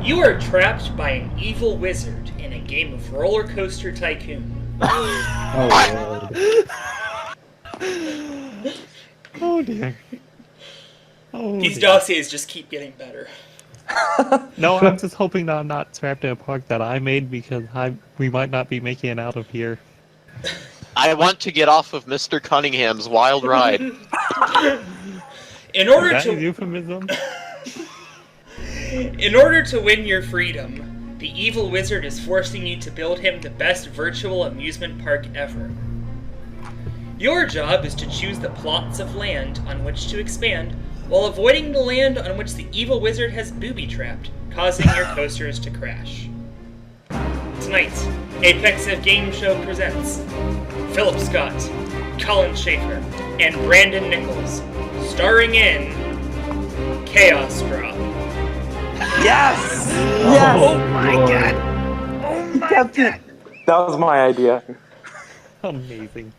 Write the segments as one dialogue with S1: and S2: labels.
S1: You are trapped by an evil wizard in a game of Roller Coaster Tycoon.
S2: Oh, Lord.
S3: Oh, dear. Oh,
S1: These
S3: dear.
S1: dossiers just keep getting better.
S3: No, I'm just hoping that I'm not trapped in a park that I made because we might not be making it out of here.
S4: I want to get off of Mr. Cunningham's wild ride.
S1: In order
S3: Is that a
S1: to
S3: euphemism?
S1: In order to win your freedom, the evil wizard is forcing you to build him the best virtual amusement park ever. Your job is to choose the plots of land on which to expand, while avoiding the land on which the evil wizard has booby-trapped, causing your coasters to crash. Tonight, Apex of Game Show presents Philip Scott, Collin Schaefer, and Brandon Nichols, starring in Chaos Drop.
S5: Yes! Yes!
S2: Oh my God!
S5: Oh my God! That was my idea.
S3: Amazing.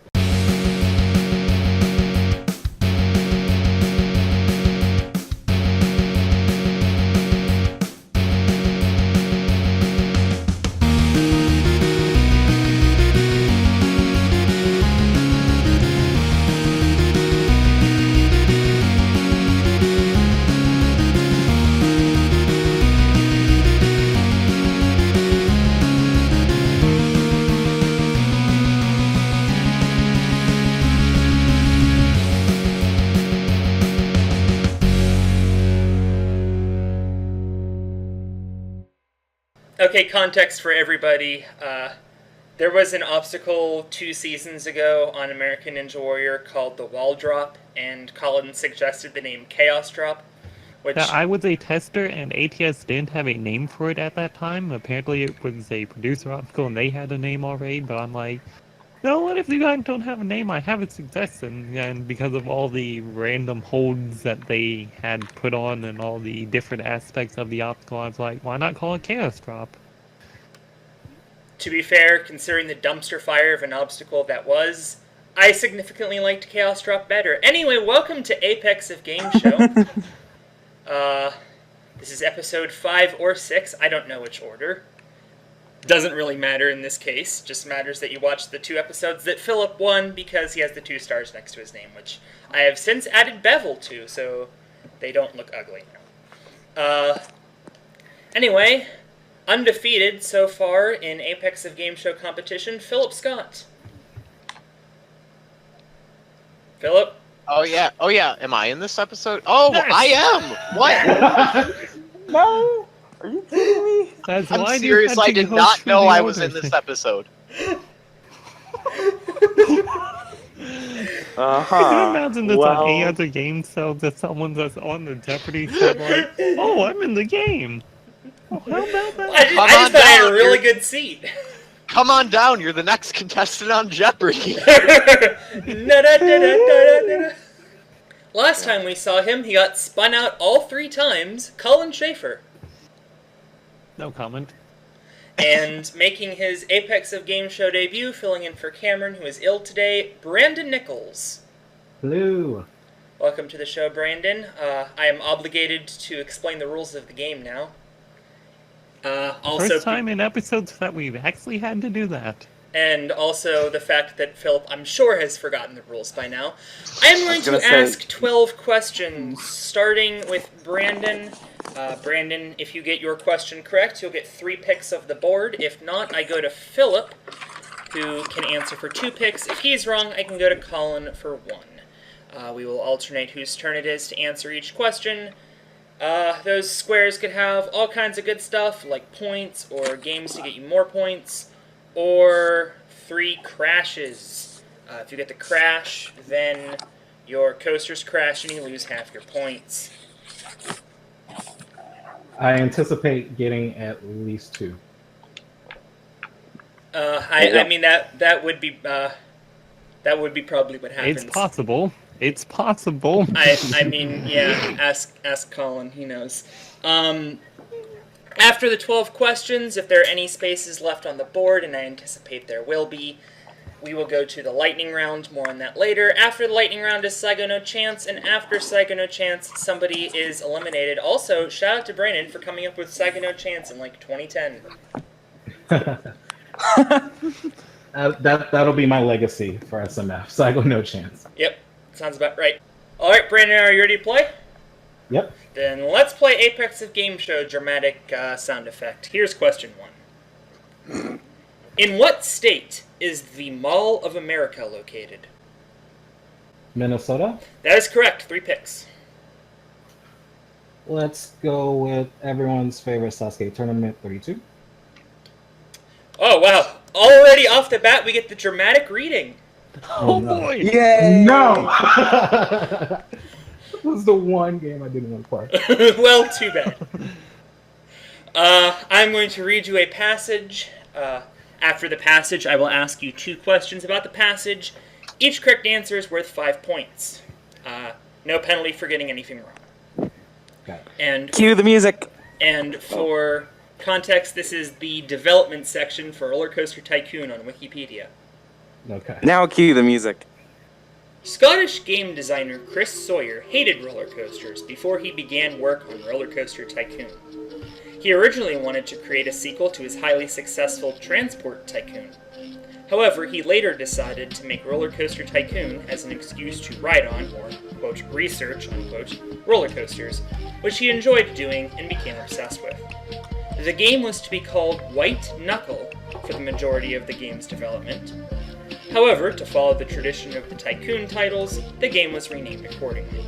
S1: Okay, context for everybody. There was an obstacle 2 seasons ago on American Ninja Warrior called the Wall Drop, and Collin suggested the name Chaos Drop, which...
S3: Yeah, I was a tester, and ATS didn't have a name for it at that time. Apparently it was a producer obstacle, and they had a name already, but I'm like, no, what if you guys don't have a name? I have a suggestion, and because of all the random holds that they had put on and all the different aspects of the obstacle, I was like, why not call it Chaos Drop?
S1: To be fair, considering the dumpster fire of an obstacle that was, I significantly liked Chaos Drop better. Anyway, welcome to Apex of Game Show. This is episode 5 or 6, I don't know which order. Doesn't really matter in this case, just matters that you watched the 2 episodes that Philip won because he has the 2 stars next to his name, which I have since added bevel to, so they don't look ugly. Anyway, undefeated so far in Apex of Game Show competition, Philip Scott. Philip?
S4: Oh yeah, am I in this episode? Oh,
S3: Yes!
S4: I am! What?
S5: No! Are you kidding me?
S3: That's
S4: I'm
S3: why
S4: serious, I did not know I was in this episode.
S5: Uh-huh.
S3: Can you imagine this
S5: Well,
S3: on any other game show that someone that's on the Jeopardy set like, oh, I'm in the game. Oh, how about that?
S1: I just thought I had a really good seat.
S4: Come on down, you're the next contestant on Jeopardy!
S1: Last time we saw him, he got spun out all 3 times, Collin Schaefer.
S3: No comment.
S1: And making his Apex of Game Show debut, filling in for Cameron, who is ill today, Brandon Nichols.
S2: Hello.
S1: Welcome to the show, Brandon. I am obligated to explain the rules of the game now.
S3: First time in episodes that we've actually had to do that.
S1: And also the fact that Philip, I'm sure, has forgotten the rules by now. I am going to ask 12 questions, starting with Brandon. Brandon, if you get your question correct, you'll get 3 picks of the board. If not, I go to Philip, who can answer for 2 picks. If he's wrong, I can go to Collin for 1. We will alternate whose turn it is to answer each question. Those squares could have all kinds of good stuff, like points, or games to get you more points, or 3 crashes. If you get the crash, then your coasters crash and you lose half your points.
S2: I anticipate getting at least 2.
S1: I mean that would be probably what happens.
S3: It's possible. It's possible.
S1: I mean, yeah. Ask Collin. He knows. After the 12 questions, if there are any spaces left on the board, and I anticipate there will be, we will go to the lightning round. More on that later. After the lightning round is Saigo No Chance, and after Saigo No Chance, somebody is eliminated. Also, shout out to Brandon for coming up with Saigo No Chance in like 2010.
S2: That'll be my legacy for SMF. Saigo No Chance.
S1: Yep, sounds about right. All right, Brandon, are you ready to play?
S2: Yep.
S1: Then let's play Apex of Game Show dramatic sound effect. Here's question 1. In what state is the Mall of America located?
S2: Minnesota.
S1: That is correct. 3 picks.
S2: Let's go with everyone's favorite Sasuke tournament, 32.
S1: Oh, wow. Already off the bat, we get the dramatic reading.
S3: Oh boy!
S5: Yay!
S2: No! This was the one game I didn't want to play.
S1: Well, too bad. I'm going to read you a passage. After the passage, I will ask you 2 questions about the passage. Each correct answer is worth 5 points. No penalty for getting anything wrong.
S2: Got it.
S1: And
S5: Cue the music.
S1: And for context, this is the development section for Roller Coaster Tycoon on Wikipedia.
S2: Okay.
S5: Now cue the music.
S1: Scottish game designer Chris Sawyer hated roller coasters before he began work on Roller Coaster Tycoon. He originally wanted to create a sequel to his highly successful Transport Tycoon. However, he later decided to make Roller Coaster Tycoon as an excuse to ride on, or, quote, research, unquote, roller coasters, which he enjoyed doing and became obsessed with. The game was to be called White Knuckle for the majority of the game's development. However, to follow the tradition of the Tycoon titles, the game was renamed accordingly.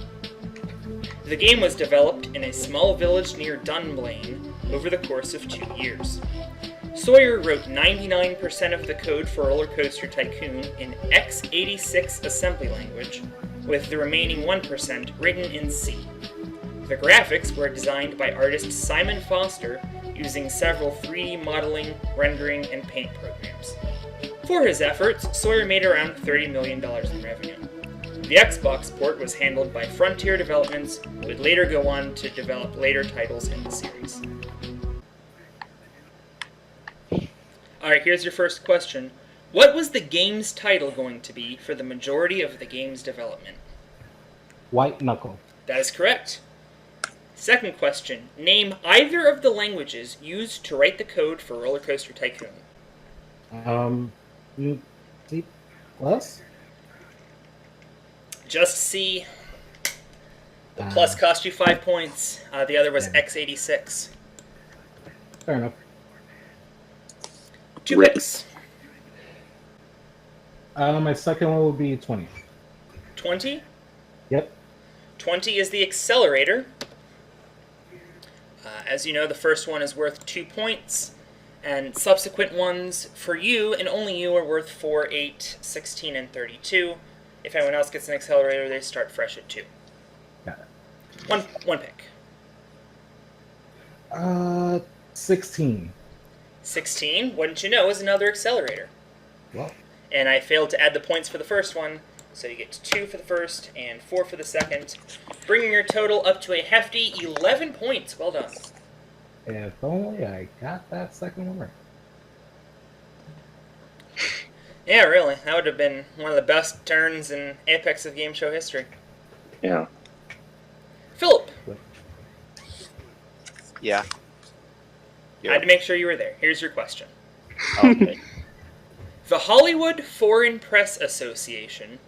S1: The game was developed in a small village near Dunblane over the course of 2 years. Sawyer wrote 99% of the code for Roller Coaster Tycoon in x86 assembly language, with the remaining 1% written in C. The graphics were designed by artist Simon Foster using several 3D modeling, rendering, and paint programs. For his efforts, Sawyer made around $30 million in revenue. The Xbox port was handled by Frontier Developments, who would later go on to develop later titles in the series. Alright, here's your first question. What was the game's title going to be for the majority of the game's development?
S2: White Knuckle.
S1: That is correct. Second question. Name either of the languages used to write the code for Roller Coaster Tycoon.
S2: C plus?
S1: Just C. The plus cost you 5 points. The other was x86.
S2: Fair enough.
S1: 2 picks.
S2: My second one would be 20.
S1: 20?
S2: Yep.
S1: 20 is the accelerator. As you know, the first one is worth 2 points, and subsequent ones for you, and only you, are worth 4, 8, 16, and 32. If anyone else gets an accelerator, they start fresh at 2.
S2: Got it.
S1: One pick.
S2: 16.
S1: 16, wouldn't you know, is another accelerator.
S2: Well,
S1: And I failed to add the points for the first one, so you get 2 for the first and 4 for the second, bringing your total up to a hefty 11 points. Well done.
S2: if only I got that second one right.
S1: Yeah, really. That would have been one of the best turns in Apex of Game Show history.
S5: Yeah.
S1: Philip,
S4: Yeah.
S1: I had to make sure you were there. Here's your question.
S4: Okay.
S1: The Hollywood Foreign Press Association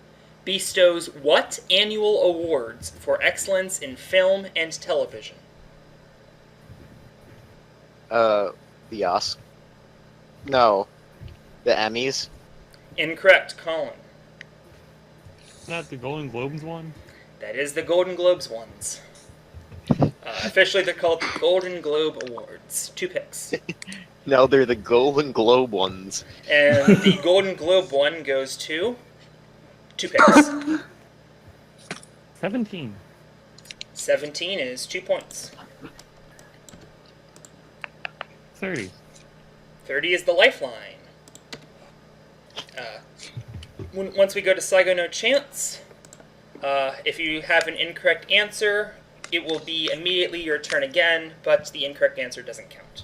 S1: bestows what annual awards for excellence in film and television?
S4: The Oscar. No. The Emmys.
S1: Incorrect, Collin.
S3: Not the Golden Globes one?
S1: That is the Golden Globes ones. Officially, they're called the Golden Globe Awards. 2 picks.
S4: No, they're the Golden Globe ones.
S1: And the Golden Globe one goes to 2 picks.
S3: 17.
S1: 17 is 2 points.
S3: 30.
S1: 30 is the lifeline. Once we go to Saigo No Chance, if you have an incorrect answer, it will be immediately your turn again, but the incorrect answer doesn't count.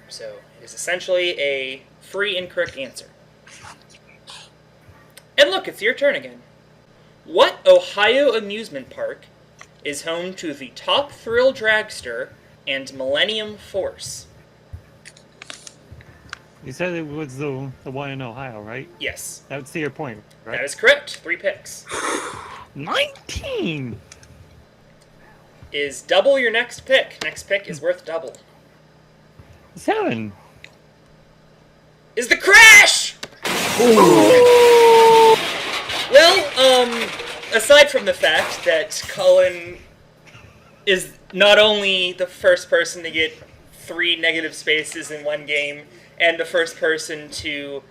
S1: So it is essentially a free incorrect answer. And look, it's your turn again. What Ohio amusement park is home to the Top Thrill Dragster and Millennium Force?
S3: You said it was the one in Ohio, right?
S1: Yes.
S3: That would see your point, right?
S1: That is correct. 3 picks.
S3: 19!
S1: Is double your next pick. Next pick is worth double.
S3: 7.
S1: Is the crash! Well, aside from the fact that Collin is not only the first person to get 3 negative spaces in one game, and the first person to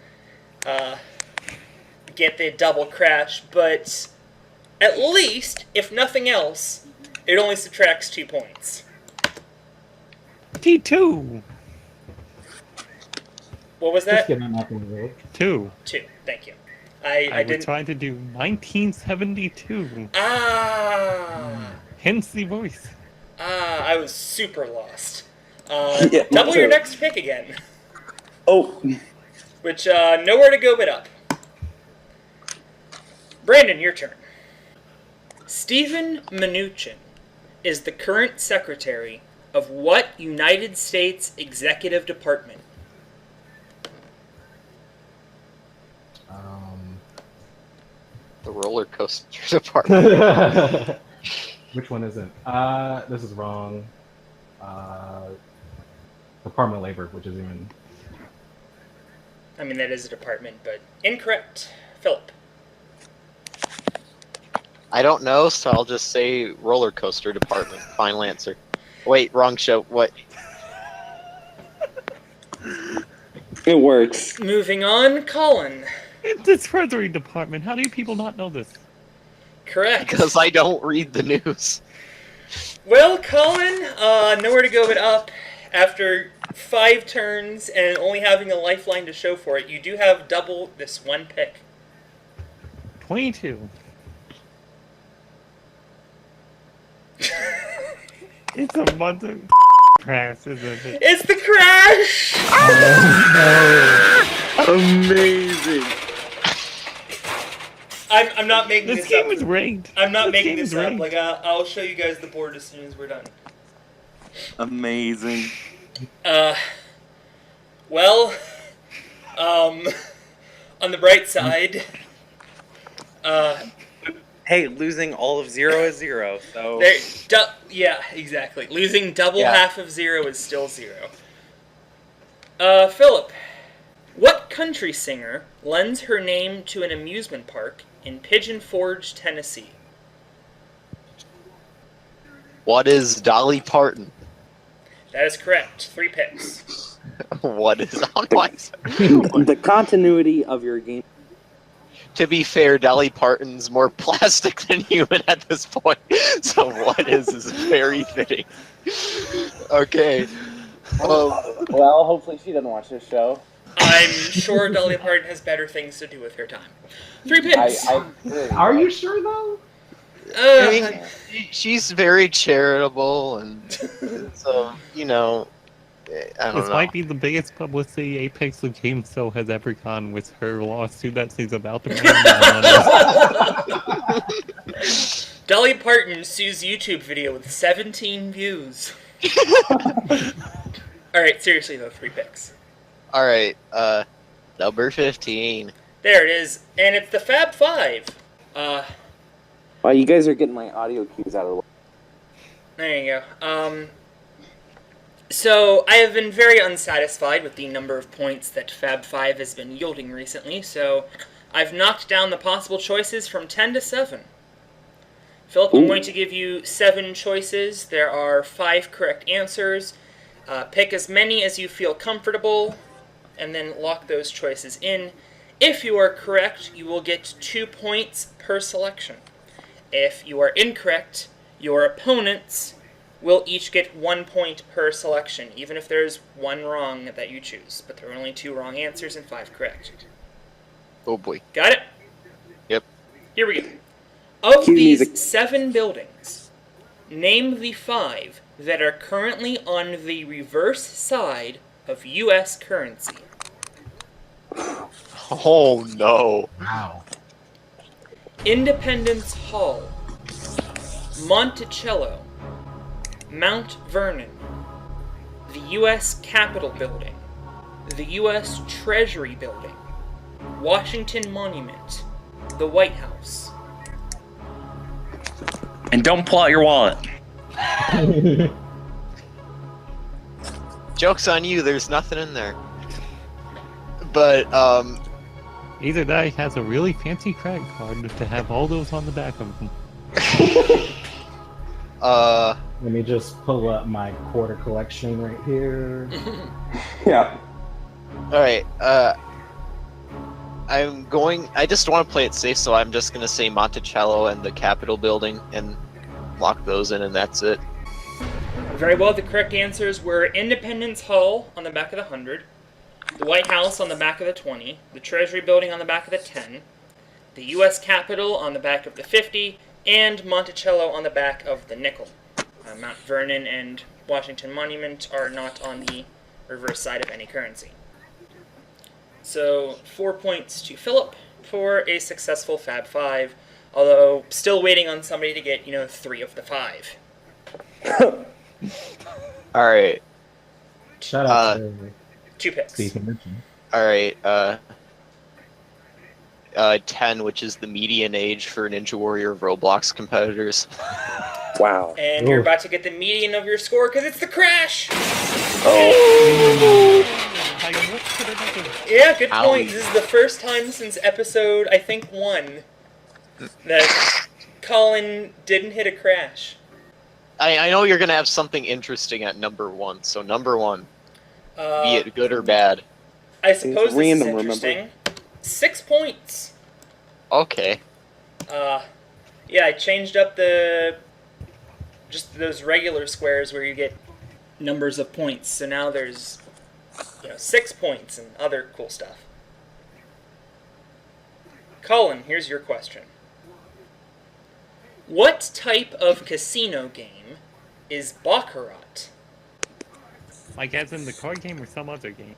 S1: get the double crash, but at least, if nothing else, it only subtracts 2 points.
S3: T2!
S1: What was
S2: Just
S1: that?
S2: give him up in the road.
S3: 2.
S1: 2. Thank you.
S3: I
S1: I
S3: was
S1: didn't.
S3: trying to do 1972.
S1: Ah.
S3: Hence the voice.
S1: I was super lost.
S5: Yeah, me
S1: Double your
S5: too.
S1: next pick again.
S5: Oh,
S1: Which, nowhere to go but up. Brandon, your turn. Stephen Mnuchin is the current secretary of what United States executive department?
S4: The roller coaster department.
S2: Which one is it? This is wrong. Department of Labor, which is even.
S1: I mean, that is a department, but incorrect. Philip.
S4: I don't know, so I'll just say roller coaster department. Final answer. Wait, wrong show. What?
S5: it works.
S1: Moving on, Collin.
S3: It's the Treasury Department. How do people not know this?
S1: Correct.
S4: Because I don't read the news.
S1: Well, Collin, nowhere to go but up. After 5 turns and only having a lifeline to show for it, you do have double this one pick.
S3: 22. It's a month of crash, isn't it?
S1: It's the crash!
S5: Amazing.
S1: I'm not making
S3: This
S1: this
S3: game
S1: up.
S3: is rigged.
S1: I'm not making
S3: game
S1: this
S3: is
S1: up.
S3: rigged.
S1: Like, I'll show you guys the board as soon as we're done.
S5: Amazing.
S1: Well, on the bright side,
S6: Hey, losing all of 0 is 0, so...
S1: yeah, exactly. Losing double
S6: Yeah.
S1: half of 0 is still 0. Philip, what country singer lends her name to an amusement park in Pigeon Forge, Tennessee?
S4: What is Dolly Parton?
S1: That is correct. 3 picks.
S4: What is on my
S5: The continuity of your game.
S4: To be fair, Dolly Parton's more plastic than human at this point. So what is very fitting. Okay.
S5: Well, hopefully she doesn't watch this show.
S1: I'm sure Dolly Parton has better things to do with her time. 3 picks.
S2: Are you sure though?
S4: I mean, she's very charitable, and so, you know, I don't
S3: This
S4: know.
S3: might be the biggest publicity Apex the Game Show has ever gotten with her lawsuit that she's about to bring down.
S1: Dolly Parton sues YouTube video with 17 views. Alright, seriously though, 3 picks.
S4: Alright, number 15.
S1: There it is, and it's the Fab Five.
S5: Wow, you guys are getting my audio cues out of the way.
S1: There you go. So I have been very unsatisfied with the number of points that Fab Five has been yielding recently, so I've knocked down the possible choices from 10 to 7. Philip, I'm going to give you 7 choices. There are 5 correct answers. Pick as many as you feel comfortable, and then lock those choices in. If you are correct, you will get 2 points per selection. If you are incorrect, your opponents will each get 1 point per selection, even if there's 1 wrong that you choose. But there are only 2 wrong answers and 5 correct.
S4: Oh boy.
S1: Got it?
S4: Yep.
S1: Here we go. Of
S5: Cue
S1: these
S5: music.
S1: 7 buildings, name the 5 that are currently on the reverse side of U.S. currency.
S4: Oh no.
S2: Wow.
S1: Independence Hall, Monticello, Mount Vernon, the U.S. Capitol Building, the U.S. Treasury Building, Washington Monument, the White House.
S6: And don't pull out your wallet.
S4: Joke's on you, there's nothing in there. But,
S3: Either that or he has a really fancy credit card to have all those on the back of them.
S2: Let me just pull up my quarter collection right here.
S5: Yeah.
S4: alright, I just want to play it safe, so I'm just gonna say Monticello and the Capitol Building and lock those in, and that's it.
S1: Very well, the correct answers were Independence Hall on the back of the 100, the White House on the back of the 20, the Treasury Building on the back of the 10, the U.S. Capitol on the back of the 50, and Monticello on the back of the nickel. Mount Vernon and Washington Monument are not on the reverse side of any currency. So 4 points to Philip for a successful Fab 5, although still waiting on somebody to get, 3 of the 5.
S4: Alright,
S2: Shout out to
S1: 2 picks.
S2: Steve mentioned.
S4: alright, 10, which is the median age for Ninja Warrior Roblox competitors.
S5: Wow.
S1: And you're about to get the median of your score because it's the crash! Yeah, good point. This is the first time since episode, I think, 1 that Collin didn't hit a crash.
S4: I know you're gonna have something interesting at number 1, so number 1, be it good or bad.
S1: I suppose this is
S5: random,
S1: interesting.
S5: remember?
S1: 6 points.
S4: Okay.
S1: Yeah, I changed up just those regular squares where you get numbers of points. So now there's 6 points and other cool stuff. Collin, here's your question. What type of casino game is Baccarat?
S3: Like as in the card game or some other game?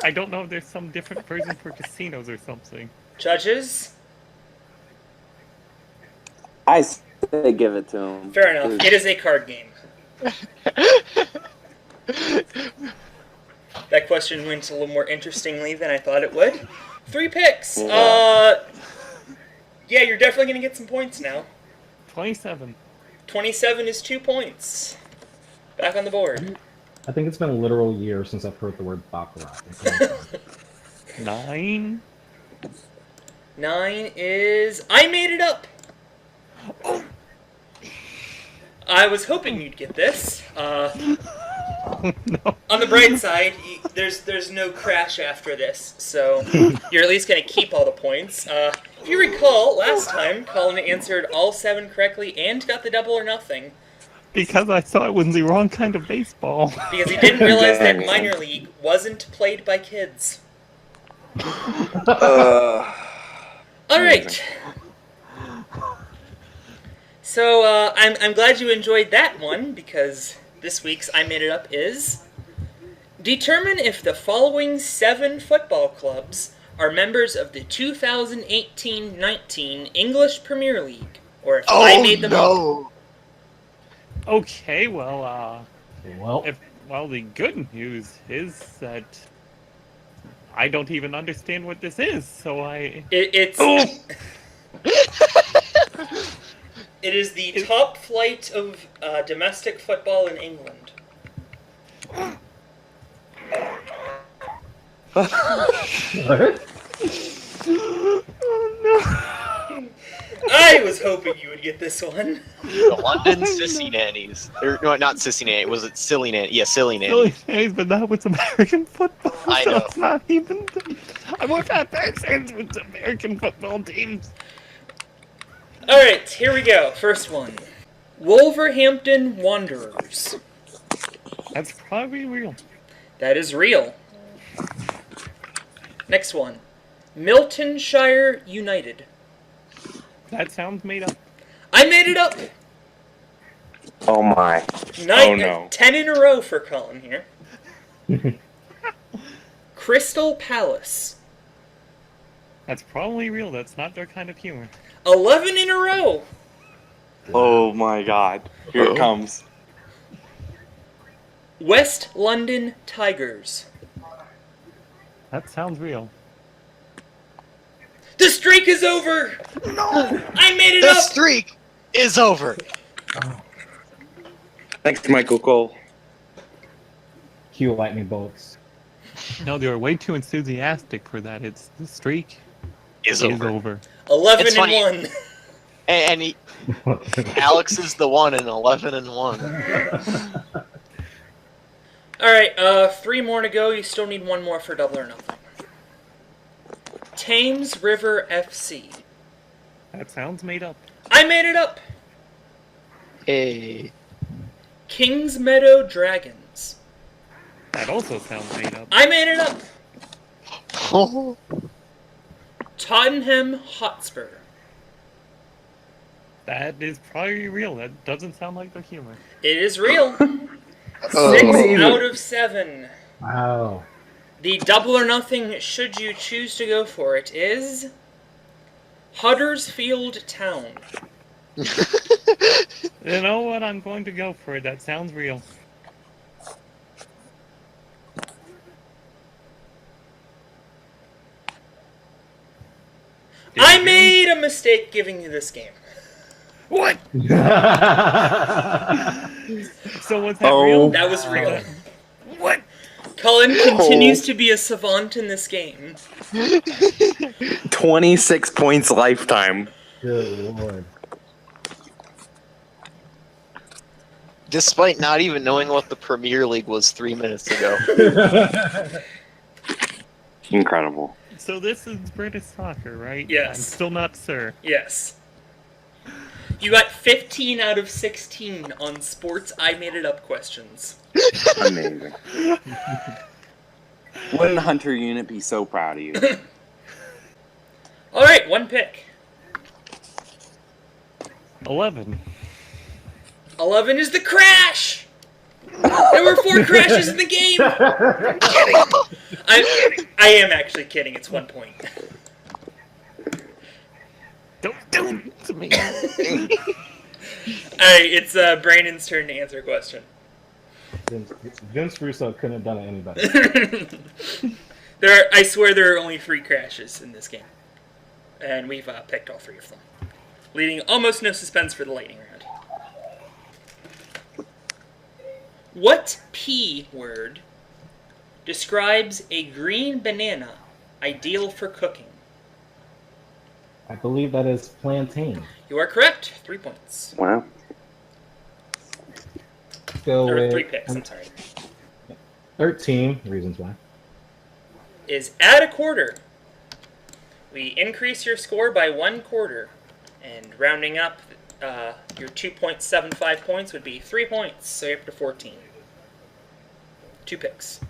S3: I don't know if there's some different version for casinos or something.
S1: Judges?
S5: I say give it to him.
S1: Fair enough. It is a card game. That question went a little more interestingly than I thought it would. 3 picks. Yeah, you're definitely going to get some points now.
S3: 27.
S1: 27 is 2 points. Back on the board.
S2: I think it's been a literal year since I've heard the word Baccarat.
S3: 9.
S1: 9 is... I made it up! I was hoping you'd get this.
S3: No.
S1: On the bright side, there's no crash after this, so you're at least going to keep all the points. If you recall, last time, Collin answered all 7 correctly and got the double or nothing.
S3: Because I thought it was the wrong kind of baseball.
S1: Because he didn't realize that minor league wasn't played by kids. Alright. So, I'm glad you enjoyed that one, because this week's I Made It Up is... Determine if the following 7 football clubs are members of the 2018-19 English Premier League, or if I made them up.
S3: Okay, well,
S2: Well,
S3: the good news is that I don't even understand what this is, so
S1: It is the top flight of domestic football in England.
S2: what?
S3: Oh no!
S1: I was hoping you would get this one.
S4: The London Sissy Nannies. No, not Sissy Nannies. Was it Silly Nannies? Yeah, Silly Nannies.
S3: Silly days, but that was American football.
S4: I
S3: so
S4: know.
S3: It's not even. I won't have that sense with American football teams.
S1: Alright, here we go. First one. Wolverhampton Wanderers.
S3: That's probably real.
S1: That is real. Next one. Miltonshire United.
S3: That sounds made up.
S1: I made it up!
S5: Oh my.
S1: 9,
S6: Oh, no.
S1: 10 in a row for Collin here. Crystal Palace.
S3: That's probably real. That's not their kind of humor.
S1: 11 in a row.
S5: Oh my god. Here it comes.
S1: West London Tigers.
S3: That sounds real.
S1: The streak is over! No! I made it
S4: The
S1: up!
S4: streak is over.
S5: Thanks, Michael Cole.
S2: Cue lightning bolts.
S3: No, they were way too enthusiastic for that. It's the streak
S4: Is
S3: is
S4: over.
S3: over.
S1: 11
S4: It's
S1: and
S4: funny.
S1: 1.
S4: And he, Alex is the one in 11 and 1.
S1: Alright, 3 more to go. You still need 1 more for double or nothing. Thames River FC.
S3: That sounds made up.
S1: I made it up!
S4: Hey.
S1: Kings Meadow Dragons.
S3: That also sounds made up.
S1: I made it up! Tottenham Hotspur.
S3: That is probably real. That doesn't sound like their humor.
S1: It is real. 6
S5: Oh.
S1: out of 7.
S2: Wow.
S1: The double or nothing, should you choose to go for it, is Huddersfield Town.
S3: You know what? I'm going to go for it. That sounds real.
S1: I made a mistake giving you this game.
S3: What? So was that
S5: Oh.
S3: real?
S1: That was real.
S3: What?
S1: Collin continues to be a savant in this game.
S5: 26 points lifetime.
S2: Good lord.
S4: Despite not even knowing what the Premier League was 3 minutes ago.
S5: Incredible.
S3: So this is British soccer, right?
S1: Yes.
S3: I'm still not sir.
S1: Yes. You got 15 out of 16 on sports I made it up questions.
S5: Amazing. Wouldn't Hunter Unit be so proud of you?
S1: Alright, 1 pick.
S3: 11.
S1: 11 is the crash! There were 4 crashes in the game! I am actually kidding, it's 1 point.
S3: Don't do it to me.
S1: Alright, it's Brandon's turn to answer a question.
S2: Vince Russo couldn't have done it any better.
S1: I swear there are only 3 crashes in this game. And we've picked all 3 of them. Leaving almost no suspense for the lightning round. What P word describes a green banana ideal for cooking?
S2: I believe that is plantain.
S1: You are correct. 3 points.
S5: Wow.
S2: Go
S1: Or
S2: with
S1: 3 picks, I'm sorry.
S2: 13 reasons why.
S1: Is add a quarter. We increase your score by 1 quarter. And rounding up, your 2.75 points would be 3 points, so you're up to 14. 2 picks.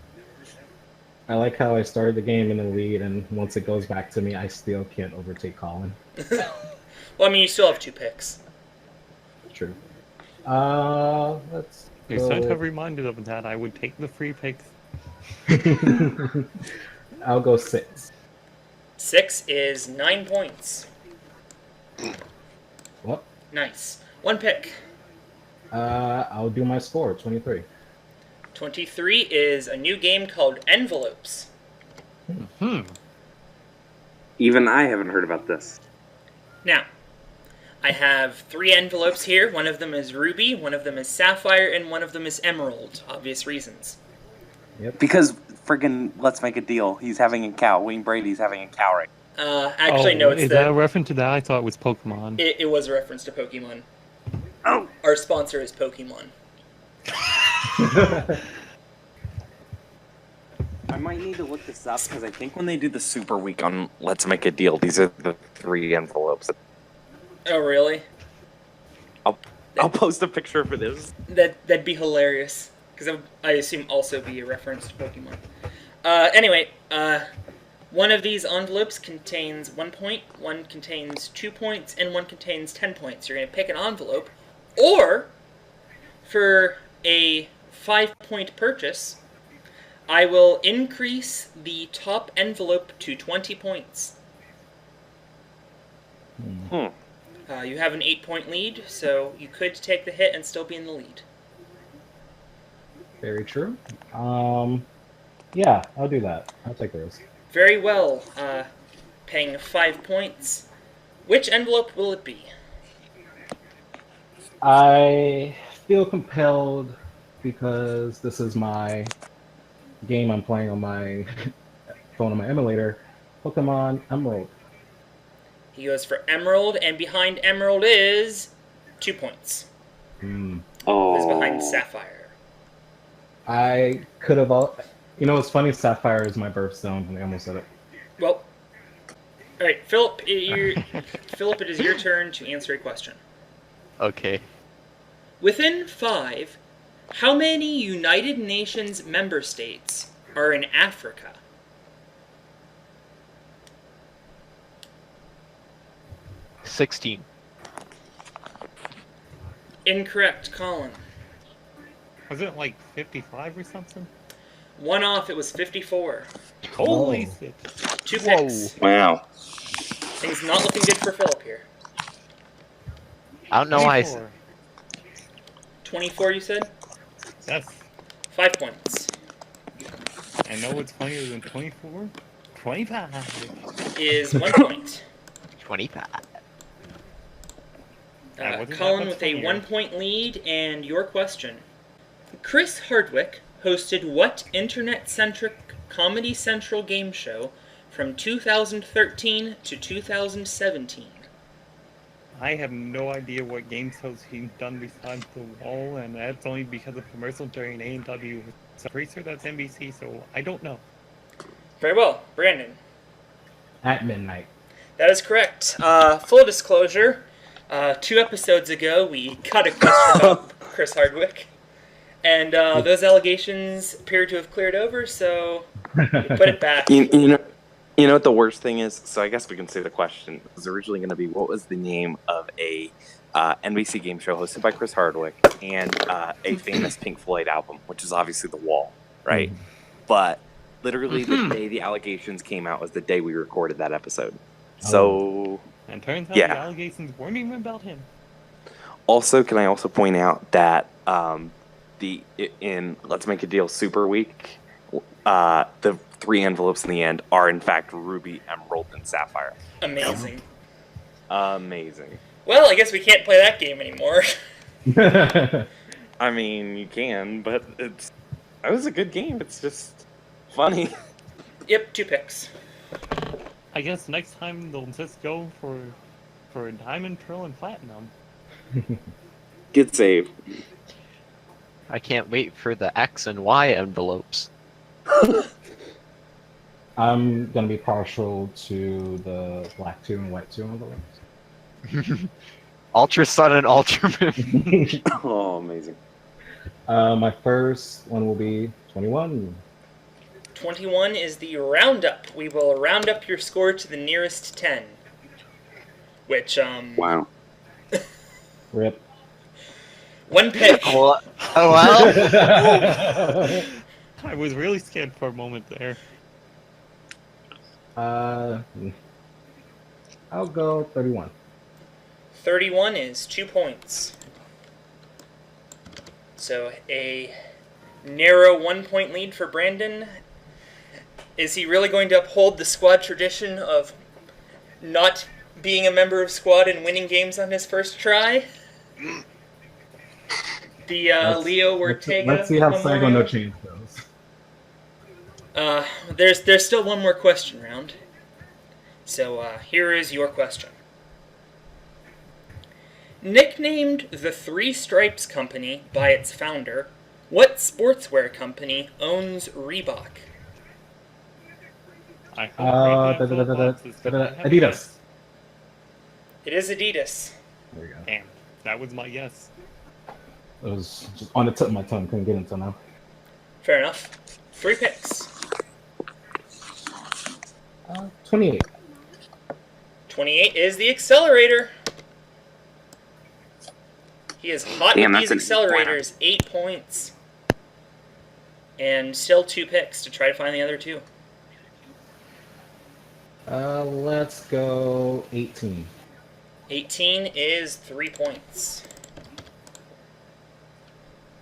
S2: I like how I started the game in the lead, and once it goes back to me, I still can't overtake Collin.
S1: Well, I mean, you still have 2 picks.
S2: True. Let's
S3: You
S2: go
S3: should have
S2: with...
S3: reminded of that. I would take the free picks.
S2: I'll go 6.
S1: 6 is 9 points.
S2: What?
S1: Nice. 1 pick.
S2: I'll do my score, 23.
S1: 23 is a new game called Envelopes.
S5: Even I haven't heard about this.
S1: Now, I have 3 envelopes here. One of them is ruby, one of them is sapphire, and one of them is emerald. Obvious reasons.
S5: Because friggin' let's make a deal. He's having a cow. Wayne Brady's having a cow right.
S1: Actually, no, it's
S3: is that a reference to that? I thought it was Pokemon.
S1: It was a reference to Pokemon.
S5: Oh.
S1: Our sponsor is Pokemon.
S5: I might need to look this up because I think when they do the Super Week on Let's Make a Deal, these are the 3 envelopes.
S1: Oh, really?
S5: I'll post a picture for this.
S1: That'd be hilarious. Because I assume also be a reference to Pokemon. Anyway, one of these envelopes contains 1 point, one contains 2 points, and one contains 10 points. You're going to pick an envelope, or for a 5-point purchase, I will increase the top envelope to 20 points. You have an 8-point lead, so you could take the hit and still be in the lead.
S2: Very true. Yeah, I'll do that. I'll take the risk.
S1: Very well. Paying 5 points. Which envelope will it be?
S2: I feel compelled because this is my game I'm playing on my phone on my emulator. Pokemon Emerald.
S1: He goes for Emerald, and behind Emerald is 2 points.
S5: Oh.
S1: Is behind Sapphire.
S2: I could have all. You know, what's funny? Sapphire is my birthstone, and I almost said it.
S1: Well, all right, Philip. Philip, it is your turn to answer a question.
S4: Okay.
S1: Within 5, how many United Nations member states are in Africa?
S4: $16.
S1: Incorrect, Collin.
S3: Was it like 55 or something?
S1: One off, it was 54.
S3: Holy
S2: Whoa.
S3: shit.
S1: 2 picks.
S5: Wow.
S1: Things not looking good for Philip here.
S4: I don't know why I
S3: 24.
S1: 24, you said?
S3: Yes.
S1: 5 points.
S3: And know what's funnier than 24? 25.
S1: Is 1 point.
S4: 25.
S3: That wasn't that
S1: Collin
S3: much
S1: with a
S3: funnier.
S1: 1-point lead, and your question. Chris Hardwick hosted what internet-centric Comedy Central game show from 2013 to 2017?
S3: I have no idea what game shows he's done besides The Wall, and that's only because of commercial during A&W. So pretty sure that's NBC, so I don't know.
S1: Very well. Brandon.
S2: At midnight.
S1: That is correct. Full disclosure, 2 episodes ago we got a question about Chris Hardwick, and those allegations appear to have cleared over, so we put it back.
S5: You know what the worst thing is? So I guess we can say the question. It was originally going to be, what was the name of a NBC game show hosted by Chris Hardwick and a famous Pink Floyd album, which is obviously The Wall, right? But literally the day the allegations came out was the day we recorded that episode. So,
S3: And turns out
S5: yeah.
S3: the allegations weren't even about him.
S5: Also, can I also point out that in Let's Make a Deal Super Week, the 3 envelopes in the end are in fact Ruby, Emerald, and Sapphire.
S1: Amazing.
S5: Amazing.
S1: Well, I guess we can't play that game anymore.
S5: I mean, you can, but that was a good game. It's just funny.
S1: Yep, 2 picks.
S3: I guess next time they'll just go for Diamond, Pearl, and Platinum.
S5: Good save.
S4: I can't wait for the X and Y envelopes.
S2: I'm gonna be partial to the black 2 and white 2 envelopes.
S4: Ultra Sun and Ultra Moon.
S5: Oh, amazing.
S2: My first one will be 21.
S1: 21 is the roundup. We will round up your score to the nearest 10. Which,
S5: Wow.
S2: Rip.
S1: 1 pick.
S4: Oh well.
S3: I was really scared for a moment there.
S2: I'll go 31.
S1: 31 is 2 points. So a narrow 1-point lead for Brandon. Is he really going to uphold the squad tradition of not being a member of squad and winning games on his first try? The Leo Ortega.
S2: Let's see how Saigo
S1: Memorial.
S2: no Change goes.
S1: There's still one more question round. So here is your question. Nicknamed the Three Stripes Company by its founder, what sportswear company owns Reebok?
S3: I hope
S2: Adidas.
S1: It is Adidas.
S2: There we go.
S3: Damn, that was my guess.
S2: It was just on the tip of my tongue. Couldn't get it until now.
S1: Fair enough. 3 picks.
S2: 28.
S1: 28 is the accelerator. He is hot
S5: Damn,
S1: with these
S5: that's an-
S1: accelerators. 8 points. And still 2 picks to try to find the other 2.
S2: Let's go 18.
S1: 18 is 3 points.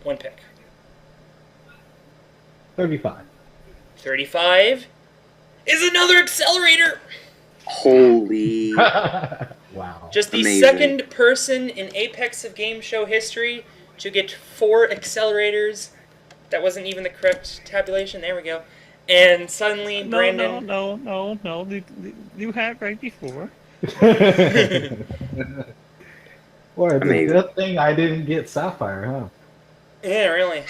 S1: 1 pick.
S2: 35.
S1: 35 is another accelerator!
S5: Holy.
S2: Wow.
S1: Just the
S5: Amazing.
S1: second person in Apex of Game Show history to get 4 accelerators. That wasn't even the correct tabulation. There we go. And suddenly, Brandon...
S3: No. You had it right before.
S2: Boy, it's a
S5: Amazing.
S2: good thing I didn't get Sapphire, huh?
S1: Yeah, really.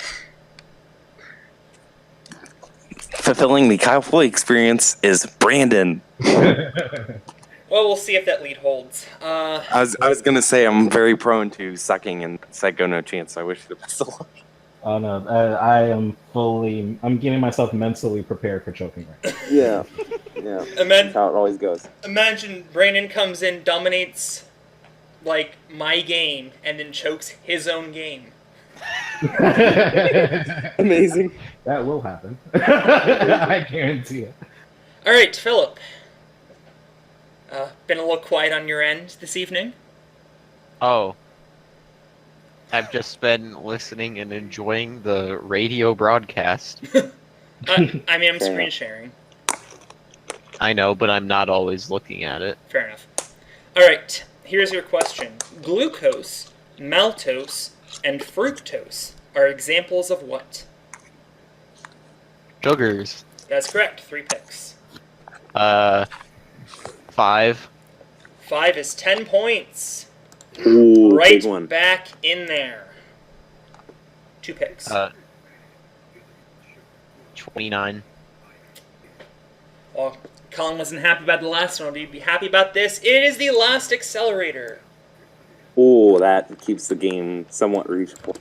S5: Fulfilling the Kyle Floyd experience is Brandon.
S1: Well, we'll see if that lead holds.
S5: I was gonna say I'm very prone to sucking and Psycho No Chance, so I wish you the best of luck.
S2: Oh no, I'm getting myself mentally prepared for choking right now.
S5: Yeah. That's how it always goes.
S1: Imagine Brandon comes in, dominates, like, my game, and then chokes his own game.
S5: Amazing.
S2: That will happen. I guarantee it.
S1: All right, Philip. Been a little quiet on your end this evening.
S4: Oh. I've just been listening and enjoying the radio broadcast.
S1: I mean, I'm screen sharing.
S4: I know, but I'm not always looking at it.
S1: Fair enough. All right, here's your question. Glucose, maltose, and fructose are examples of what?
S4: Sugars.
S1: That's correct. 3 picks.
S4: 5.
S1: 5 is 10 points.
S5: Ooh,
S1: Right
S5: big one.
S1: back in there. 2 picks.
S4: 29.
S1: Well, Collin wasn't happy about the last one. He'd be happy about this. It is the last accelerator.
S5: Ooh, that keeps the game somewhat reachable.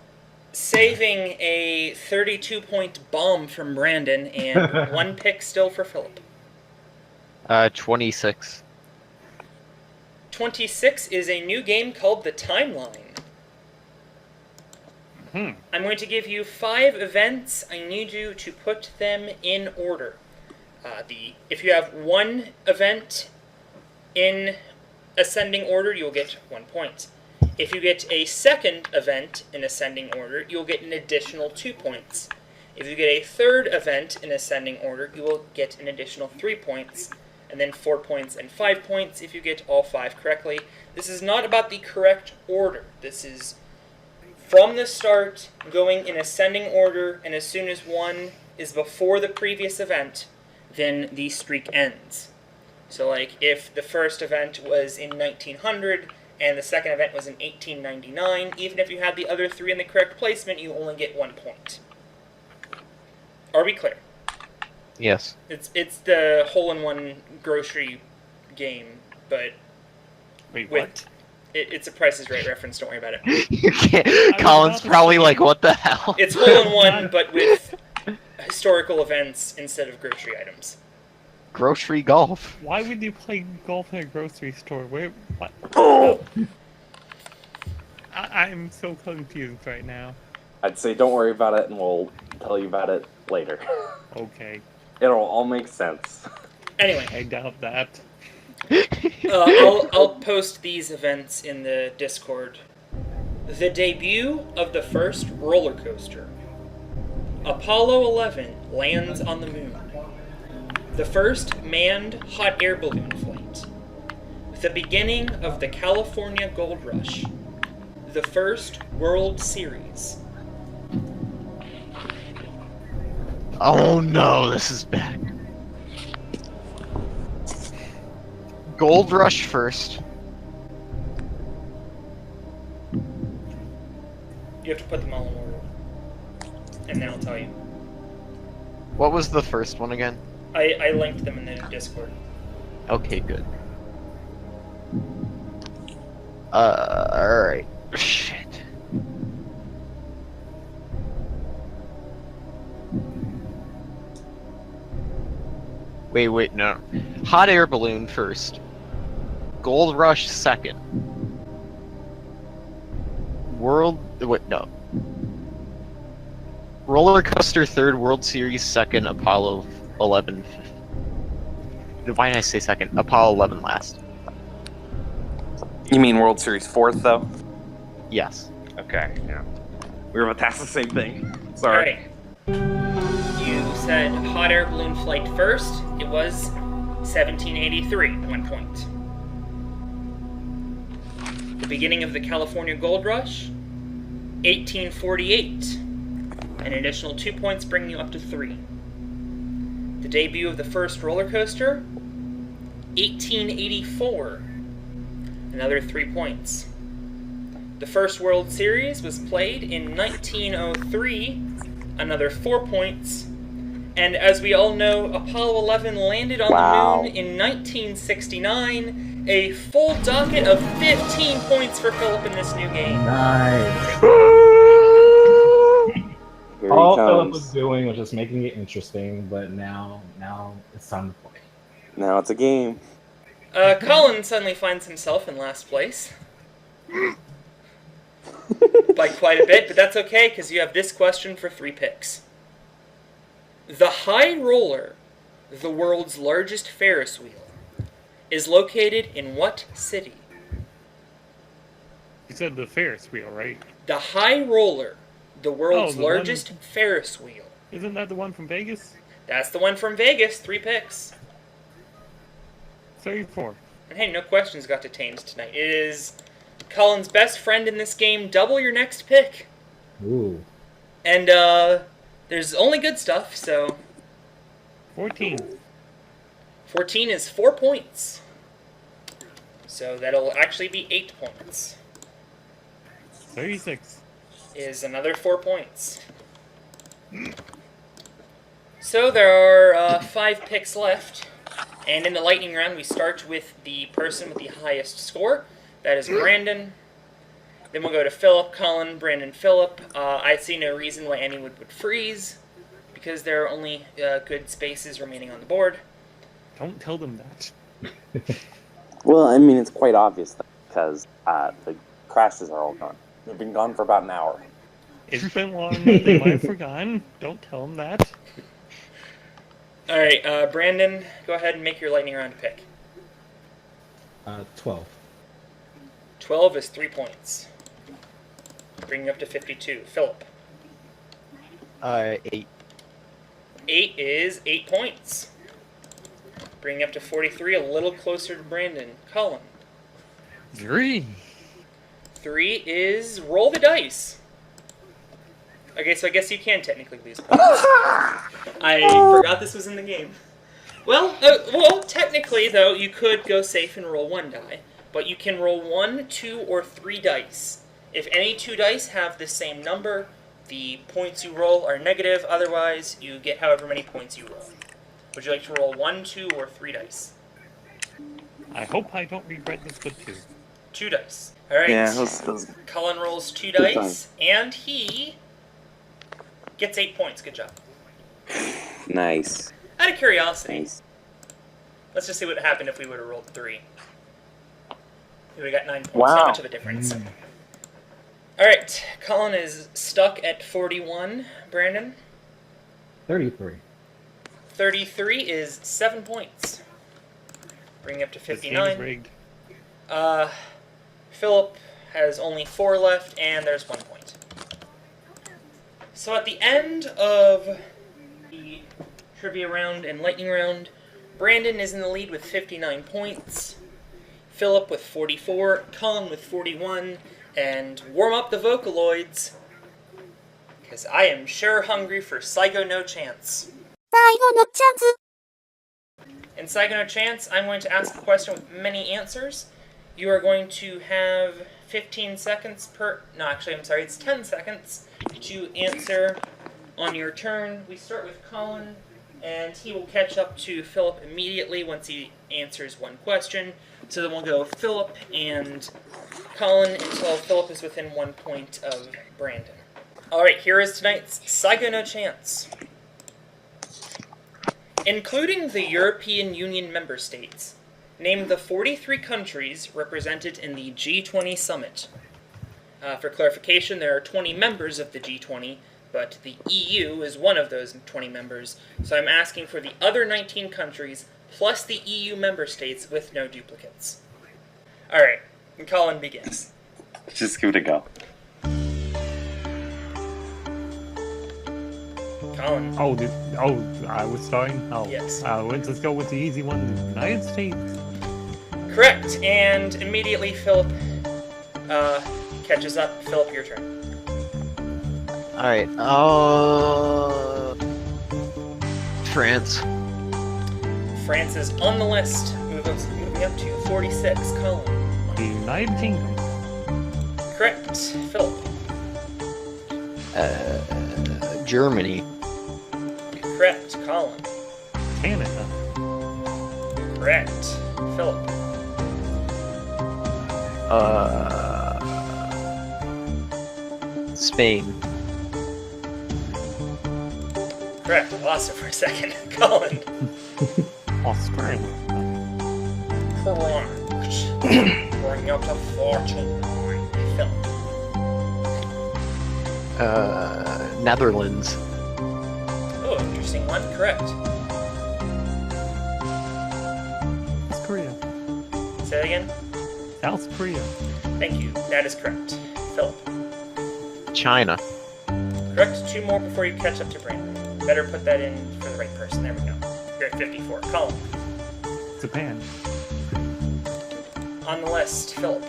S1: Saving a 32-point bomb from Brandon and 1 pick still for Philip.
S4: 26.
S1: 26 is a new game called The Timeline. I'm going to give you 5 events. I need you to put them in order. If you have 1 event in ascending order, you'll get 1 point. If you get a second event in ascending order, you'll get an additional 2 points. If you get a third event in ascending order, you will get an additional 3 points. And then 4 points and 5 points if you get all 5 correctly. This is not about the correct order. This is from the start, going in ascending order, and as soon as one is before the previous event, then the streak ends. So, like, if the first event was in 1900 and the second event was in 1899, even if you had the other 3 in the correct placement, you only get 1 point. Are we clear?
S4: Yes.
S1: It's the hole-in-one grocery game, but
S3: Wait,
S1: with
S3: what?
S1: it's a Price is Right reference. Don't worry about it.
S4: You can't. Colin's probably like, what the hell?
S1: It's hole-in-one, but with historical events instead of grocery items.
S4: Grocery golf.
S3: Why would you play golf in a grocery store? Where? What?
S5: Oh!
S3: I'm so confused right now.
S5: I'd say don't worry about it, and we'll tell you about it later.
S3: Okay,
S5: It'll all make sense.
S1: Anyway,
S3: I doubt that.
S1: I'll post these events in the Discord. The debut of the first roller coaster. Apollo 11 lands on the moon. The first manned hot air balloon flight. The beginning of the California Gold Rush. The first World Series.
S4: Oh no, this is bad. Gold Rush first.
S1: You have to put them all in order. And then I'll tell you.
S4: What was the first one again?
S1: I linked them in the Discord.
S4: Okay, good. Alright. Shit. Wait, no. Hot air balloon first. Gold Rush second. Roller coaster third, World Series second, Apollo 11. Why did I say second? Apollo 11 last.
S5: You mean World Series fourth, though?
S4: Yes.
S5: Okay, yeah. We were about to ask the same thing.
S1: All
S5: Sorry.
S1: right. You said hot air balloon flight first. It was 1783, 1 point. The beginning of the California Gold Rush, 1848. An additional 2 points, bringing you up to 3. The debut of the first roller coaster, 1884. Another 3 points. The first World Series was played in 1903. Another 4 points. And as we all know, Apollo 11 landed on the moon in 1969. A full docket of 15 points for Philip in this new game.
S2: Nice.
S5: Here
S2: All
S5: he
S2: Philip
S5: comes.
S2: was doing was just making it interesting, but now it's time to play.
S5: Now it's a game.
S1: Collin suddenly finds himself in last place. By quite a bit, but that's okay, because you have this question for 3 picks. The High Roller, the world's largest Ferris wheel, is located in what city?
S3: You said the Ferris wheel, right?
S1: The High Roller, the world's
S3: the
S1: largest Ferris wheel.
S3: Isn't that the one from Vegas?
S1: That's the one from Vegas, 3 picks.
S3: 34.
S1: And hey, no questions got detained tonight. It is Colin's best friend in this game. Double your next pick.
S2: Ooh.
S1: And, there's only good stuff, so
S3: 14.
S1: 14 is 4 points. So that'll actually be 8 points.
S3: 36.
S1: Is another 4 points. So there are 5 picks left. And in the lightning round, we start with the person with the highest score. That is Brandon. Then we'll go to Philip, Collin, Brandon, Philip. I see no reason why anyone would freeze, because there are only good spaces remaining on the board.
S3: Don't tell them that.
S5: Well, I mean, it's quite obvious, because the crashes are all gone. They've been gone for about an hour.
S3: It's been long enough, they might have forgotten. Don't tell them that.
S1: Alright, Brandon, go ahead and make your lightning round pick.
S2: 12.
S1: 12 is 3 points. Bringing you up to 52. Philip.
S4: 8.
S1: 8 is 8 points. Bringing you up to 43, a little closer to Brandon. Collin.
S3: 3.
S1: 3 is roll the dice. Okay, so I guess you can technically lose points. I forgot this was in the game. Well, technically, though, you could go safe and roll 1 die. But you can roll 1, 2, or 3 dice. If any 2 dice have the same number, the points you roll are negative. Otherwise, you get however many points you roll. Would you like to roll 1, 2, or 3 dice?
S3: I hope I don't regret this, but 2.
S1: 2 dice. All right.
S5: Yeah, those
S1: Collin rolls 2
S5: Good
S1: dice, and he gets 8 points. Good job.
S5: nice.
S1: Out of curiosity,
S5: Nice.
S1: let's just see what happened if we would have rolled 3. We would have got 9 points.
S5: Wow.
S1: Not much of a difference. All right. Collin is stuck at 41. Brandon?
S2: 33.
S1: 33 is 7 points. Bringing up to
S3: This game's
S1: 59.
S3: rigged.
S1: Philip has only 4 left, and there's 1 point. So at the end of the trivia round and lightning round, Brandon is in the lead with 59 points, Philip with 44, Collin with 41, and warm up the Vocaloids, because I am sure hungry for Psycho No Chance. In Psycho No Chance, I'm going to ask a question with many answers. You are going to have 15 seconds per... No, actually, I'm sorry, it's 10 seconds to answer on your turn. We start with Collin, and he will catch up to Philip immediately once he answers 1 question. So then we'll go Philip and Collin until Philip is within 1 point of Brandon. Alright, here is tonight's Psycho No Chance. Including the European Union member states, name the 43 countries represented in the G20 summit. For clarification, there are 20 members of the G20. but the EU is one of those 20 members, so I'm asking for the other 19 countries plus the EU member states with no duplicates. Alright, and Collin begins.
S5: Just give it a go.
S1: Collin.
S3: I was starting? Oh.
S1: Yes.
S3: Let's just go with the easy one, United States.
S1: Correct, and immediately Philip catches up. Philip, your turn.
S4: Alright, France.
S1: France is on the list, moving up to 46. Collin.
S3: The United Kingdom.
S1: Correct. Philip.
S4: Germany.
S1: Correct. Collin.
S3: Canada.
S1: Correct. Philip.
S4: Spain.
S1: Correct. I lost it for a second. Collin.
S3: Australia.
S1: Correct. Bring up to 49. Philip.
S4: Netherlands.
S1: Oh, interesting one. Correct.
S3: South Korea.
S1: Say that again.
S3: South Korea.
S1: Thank you. That is correct. Philip.
S4: China.
S1: Correct. 2 more before you catch up to Brandon. Better put that in for the right person. There we go. You're at 54. Collin.
S3: Japan.
S1: On the list. Philip.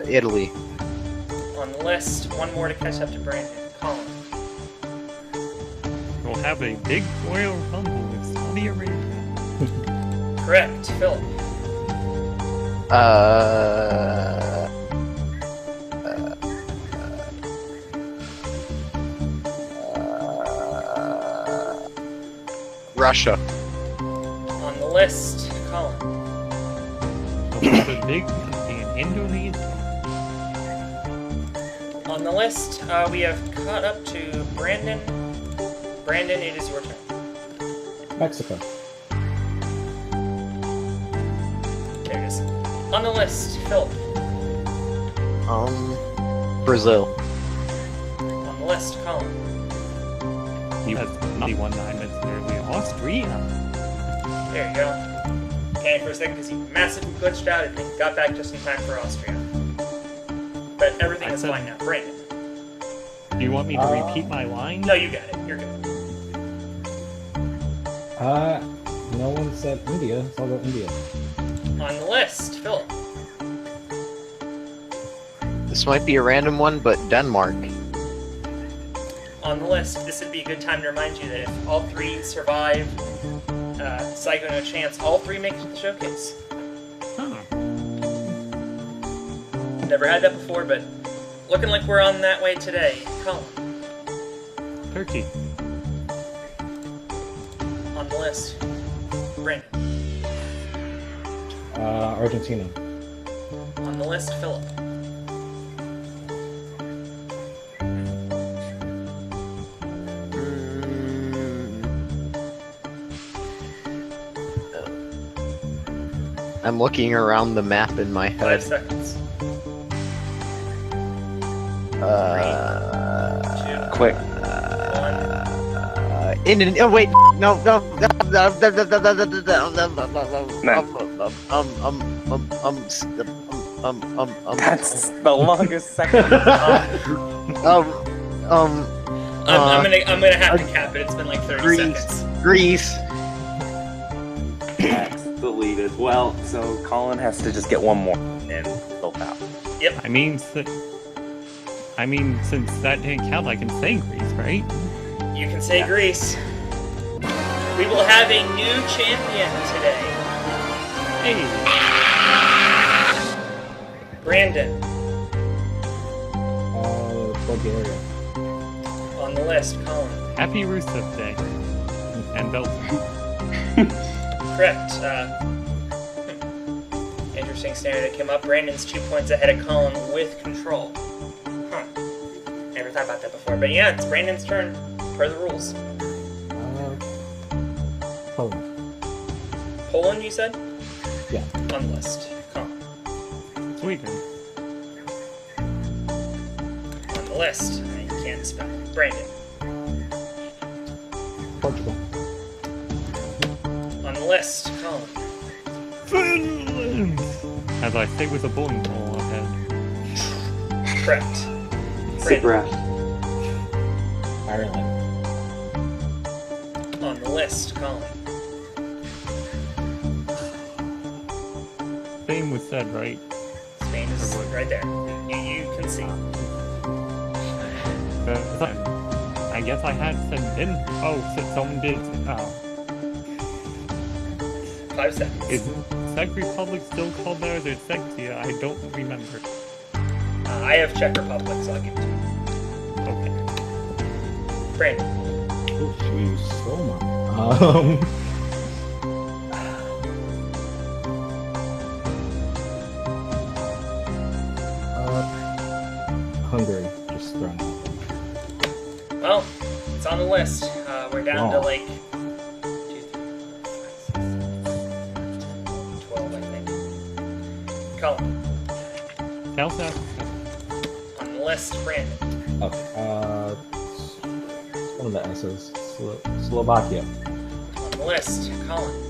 S4: Italy.
S1: On the list. 1 more to catch up to Brandon. Collin.
S3: We'll have a big royal rumble with Saudi Arabia.
S1: Correct. Philip.
S4: Russia.
S1: On the list. Collin.
S3: We'll have a big in Indonesia.
S1: On the list, we have caught up to Brandon. Brandon, it is your turn.
S2: Mexico.
S1: There it is. On the list, Philip.
S4: Brazil.
S1: On the list, Collin.
S3: That's not the one I mentioned earlier. Austria.
S1: There you go. Panicked for a second because he massively glitched out and then got back just in time for Austria. But everything is fine now. Brandon.
S3: Do you want me to repeat my line?
S1: No, you got it. You're good.
S2: No one said India, so I'll go India.
S1: On the list, Philip.
S4: This might be a random one, but Denmark.
S1: On the list, this would be a good time to remind you that if all 3 survive Psycho No Chance, all 3 make it to the showcase.
S3: Huh.
S1: Never had that before, but looking like we're on that way today. Collin.
S3: Turkey.
S1: On the list. Brandon.
S2: Argentina.
S1: On the list, Philip.
S4: I'm looking around the map in my
S1: 5
S4: head.
S1: seconds.
S5: Quick.
S1: 1.
S4: Oh wait, no.
S5: That's the longest second.
S1: I'm gonna have to cap it. It's been like 30 seconds.
S4: Greece.
S5: X deleted. Well, so Collin has to just get 1 more and fill out.
S1: Yep.
S3: I mean, since that didn't count, I can say Greece, right?
S1: You can say Greece. We will have a new champion today.
S3: Hey,
S1: Brandon.
S2: Bulgaria.
S1: On the list, Collin.
S3: happy Rusev Day. And Belgium.
S1: Correct. Interesting scenario that came up. Brandon's 2 points ahead of Collin with control. Huh. Never thought about that before. But yeah, it's Brandon's turn, per the rules.
S2: Poland.
S1: Poland, you said?
S2: Yeah.
S1: On the list. Collin.
S3: Sweden.
S1: On the list. I can't spell. Brandon.
S2: Portugal.
S1: On the list. Colin.
S3: Finland! As I say with a bowling ball ahead.
S1: Correct.
S7: Cyprus.
S2: Ireland.
S1: On the list. Colin.
S3: Spain was said, right?
S1: Spain is right there. You can see.
S3: I guess I had said then. Oh, so someone did.
S1: 5 seconds.
S3: Is Czech Republic still called that, or is it Czechia? I don't remember.
S1: I have Czech Republic, so I'll give it to you.
S3: Okay.
S1: Brandon.
S2: Oh, you stole mine. Hungary, just throwing out.
S1: Well, it's on the list. We're down to
S2: Wow.
S1: like 12, I think. Colin.
S3: South Africa.
S1: On the list. Brandon.
S2: Okay, one of the S's. Slovakia.
S1: On the list. Colin.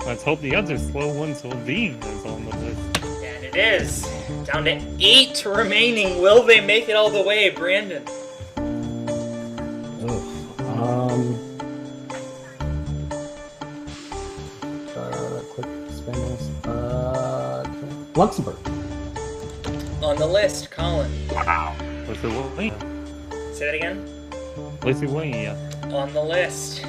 S3: Let's hope the other slow one, Slovene, is on the list.
S1: And it is. Down to 8 remaining. Will they make it all the way, Brandon?
S2: Ugh. Quick spin. Luxembourg.
S1: On the list. Colin.
S5: Wow.
S3: Lithuania.
S1: Say that again.
S3: Lithuania.
S1: On the list.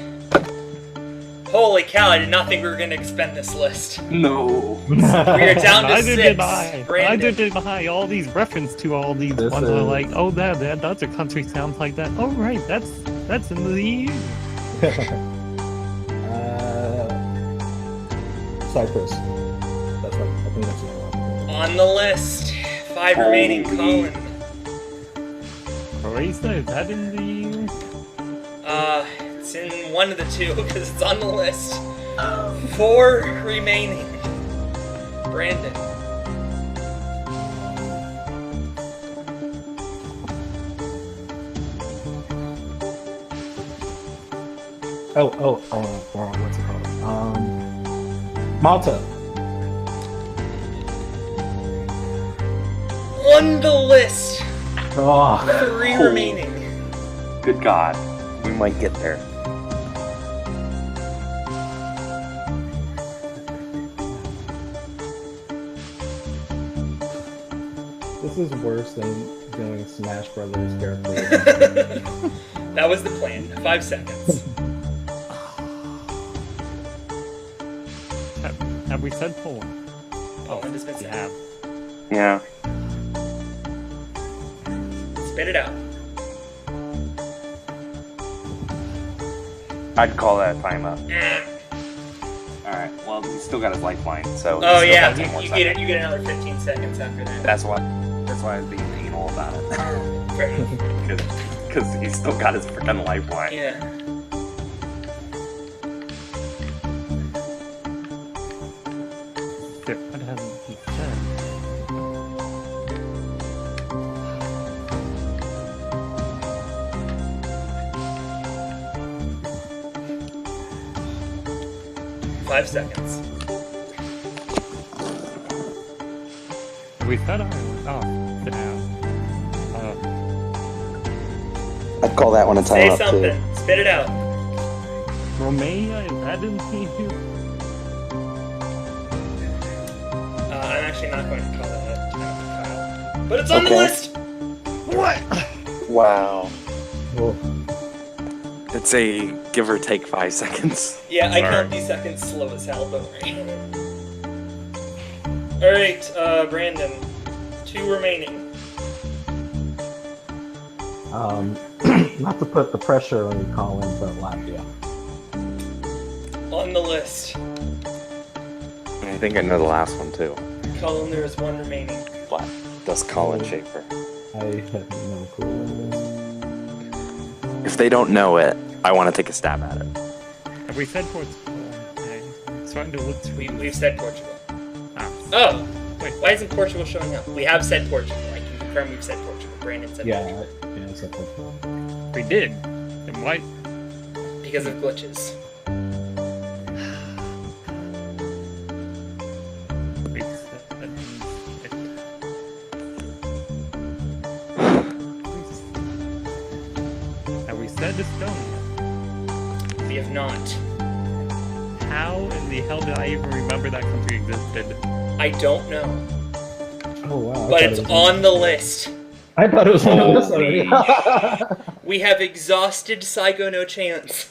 S1: Holy cow, I did not think we were going to expend this list.
S7: No.
S1: We are down to
S3: Neither
S1: 6.
S3: did I.
S1: Brandon.
S3: Neither did I. All these reference to all these
S2: This
S3: ones are
S2: is-
S3: like, oh, that other country sounds like that. Oh, right, that's in the EU.
S2: Cyprus. That's like, I think that's the only one.
S1: On the list. 5 remaining. Colin.
S3: Croatia, is that in the EU?
S1: It's in one of the two because it's on the list. 4 remaining. Brandon.
S2: What's it called? Malta.
S1: On the list.
S2: Oh,
S1: 3 remaining.
S5: Good God. We might get there.
S2: this is worse than doing Smash Brothers carefully.
S1: That was the plan. 5 seconds.
S3: Have we said Poland?
S1: Poland has been
S3: We
S1: said.
S3: have.
S5: Yeah.
S1: Spit it out.
S5: I'd call that a timeout.
S1: Eh.
S5: Alright, well, he's still got his lifeline, so.
S1: Oh
S5: he's still
S1: yeah,
S5: got 10 more
S1: you
S5: seconds.
S1: get another 15 seconds after that.
S5: That's why I was being anal about it.
S1: Fair enough.
S5: Because he's still got his freaking lifeline.
S1: Yeah.
S3: What hasn't he said?
S1: 5 seconds.
S3: Have we said Ireland? Oh, down.
S7: I'd call that one a
S1: Say
S7: timeout too.
S1: something. Spit it out.
S3: Romania, is that in the EU?
S1: I'm actually not going to call that a Kyle. But it's on the
S7: Okay.
S1: list!
S3: What?
S7: Wow.
S2: Oh,
S5: It's a give or take 5 seconds.
S1: Yeah, I
S5: Sorry.
S1: count these seconds slow as hell, don't worry. Alright, Brandon. 2 remaining.
S2: not to put the pressure on you, Collin, but Latvia.
S1: On the list.
S5: I think I know the last one too.
S1: Colin, there is 1 remaining.
S5: What? Does Colin Schaefer?
S2: I have no clue.
S5: If they don't know it, I want to take a stab at it.
S3: Have we said Portugal? I'm starting to look through.
S1: We've said Portugal.
S3: Ah,
S1: Oh! Why isn't Portugal showing up? We have said Portugal. I can confirm we've said Portugal. Brandon said Portugal.
S2: Yeah, it's a
S3: We did. And why?
S1: Because of glitches.
S3: Have we said Estonia?
S1: We have not.
S3: How in the hell did I even remember that country existed?
S1: I don't know.
S2: Oh wow!
S1: But it's on the list.
S2: I thought it was on the list already.
S1: We have exhausted Saigo no Chance.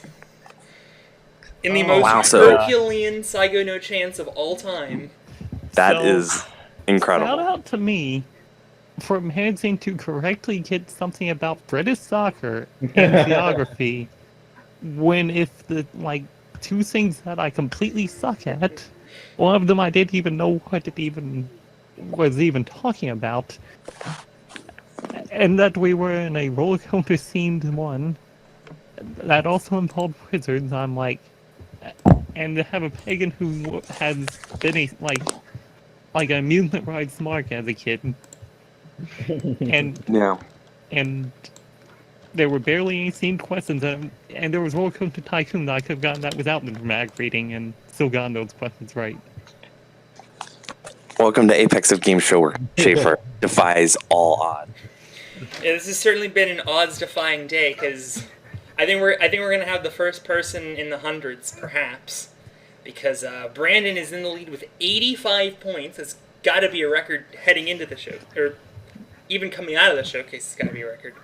S1: In the
S3: Oh,
S1: most
S5: wow.
S1: Herculean Saigo no Chance of all time.
S5: That
S3: So,
S5: is incredible.
S3: Shout out to me for managing to correctly get something about British soccer and geography when if the two things that I completely suck at, one of them I didn't even know what it even was even talking about, and that we were in a roller coaster themed one that also involved wizards. I'm like, and to have a pagan who has been a like an amusement ride smart as a kid, and
S5: Yeah.
S3: and there were barely any themed questions, and there was Roller Coaster Tycoon that I could have gotten that without the dramatic reading and still gotten those questions right.
S5: Welcome to Apex of Game Show, where Schaefer defies all odds.
S1: Yeah, this has certainly been an odds-defying day because I think we're gonna have the first person in the hundreds, perhaps, because Brandon is in the lead with 85 points. That's got to be a record heading into the show, or even coming out of the showcase. It's got to be a record.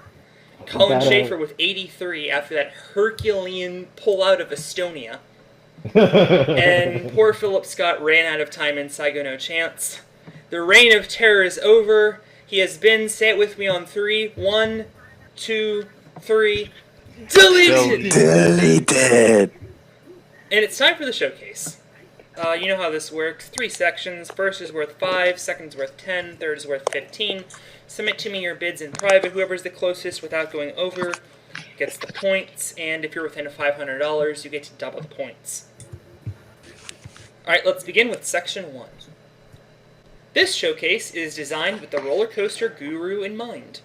S1: Collin Schaefer with 83 after that Herculean pull-out of Estonia. And poor Philip Scott ran out of time in Saigo no Chance. The reign of terror is over. He has been, say it with me on 3. 1, 2, 3. Deleted!
S5: Deleted!
S1: And it's time for the showcase. You know how this works. 3 sections. First is worth 5, second is worth 10, third is worth 15. Submit to me your bids in private. Whoever's the closest without going over gets the points, and if you're within $500, you get to double the points. Alright, let's begin with Section 1. This showcase is designed with the roller coaster guru in mind.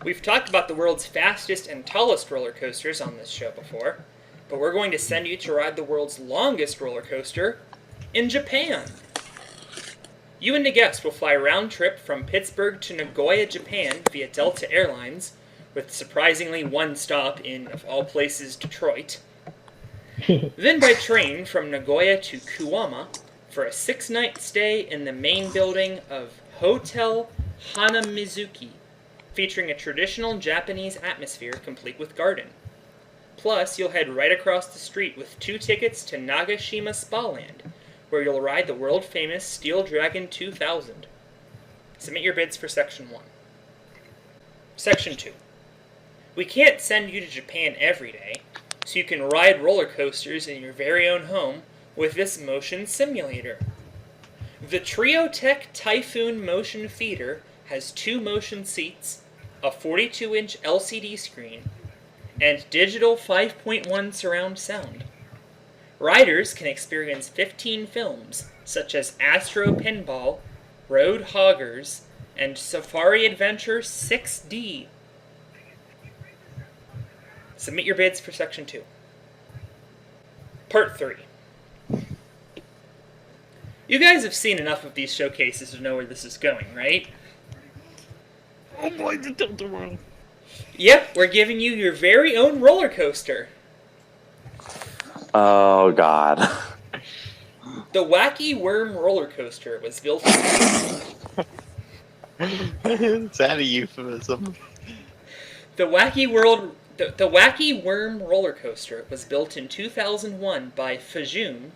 S1: We've talked about the world's fastest and tallest roller coasters on this show before, but we're going to send you to ride the world's longest roller coaster in Japan. You and the guest will fly round trip from Pittsburgh to Nagoya, Japan via Delta Airlines, with surprisingly one stop in, of all places, Detroit. Then by train from Nagoya to Kuwama for a 6-night stay in the main building of Hotel Hanamizuki, featuring a traditional Japanese atmosphere complete with garden. Plus, you'll head right across the street with 2 tickets to Nagashima Spa Land, where you'll ride the world-famous Steel Dragon 2000. Submit your bids for Section 1. Section 2. We can't send you to Japan every day, so you can ride roller coasters in your very own home with this motion simulator. The Triotech Typhoon Motion Feeder has 2 motion seats, a 42-inch LCD screen, and digital 5.1 surround sound. Riders can experience 15 films, such as Astro Pinball, Road Hoggers, and Safari Adventure 6D. Submit your bids for Section 2. Part 3. You guys have seen enough of these showcases to know where this is going, right?
S3: Oh boy, the Delta World.
S1: Yep, we're giving you your very own roller coaster.
S5: Oh, God.
S1: The Wacky Worm roller coaster was built
S4: Is that a euphemism?
S1: The Wacky Worm roller coaster was built in 2001 by Fujun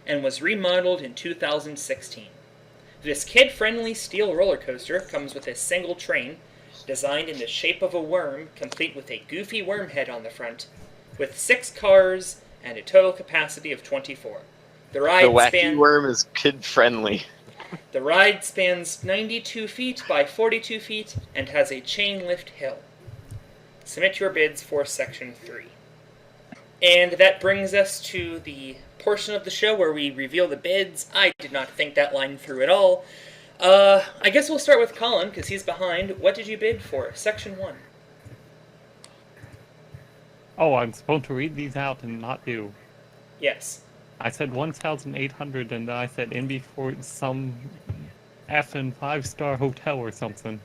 S1: and was remodeled in 2016. This kid-friendly steel roller coaster comes with a single train designed in the shape of a worm, complete with a goofy worm head on the front, with 6 cars and a total capacity of 24. The
S4: Wacky Worm is kid-friendly.
S1: The ride spans 92 feet by 42 feet and has a chain lift hill. Submit your bids for Section 3. And that brings us to the portion of the show where we reveal the bids. I did not think that line through at all. I guess we'll start with Collin, because he's behind. What did you bid for? Section 1.
S3: Oh, I'm supposed to read these out and not do.
S1: Yes.
S3: I said 1,800, and then I said in before some effing 5-star hotel or something.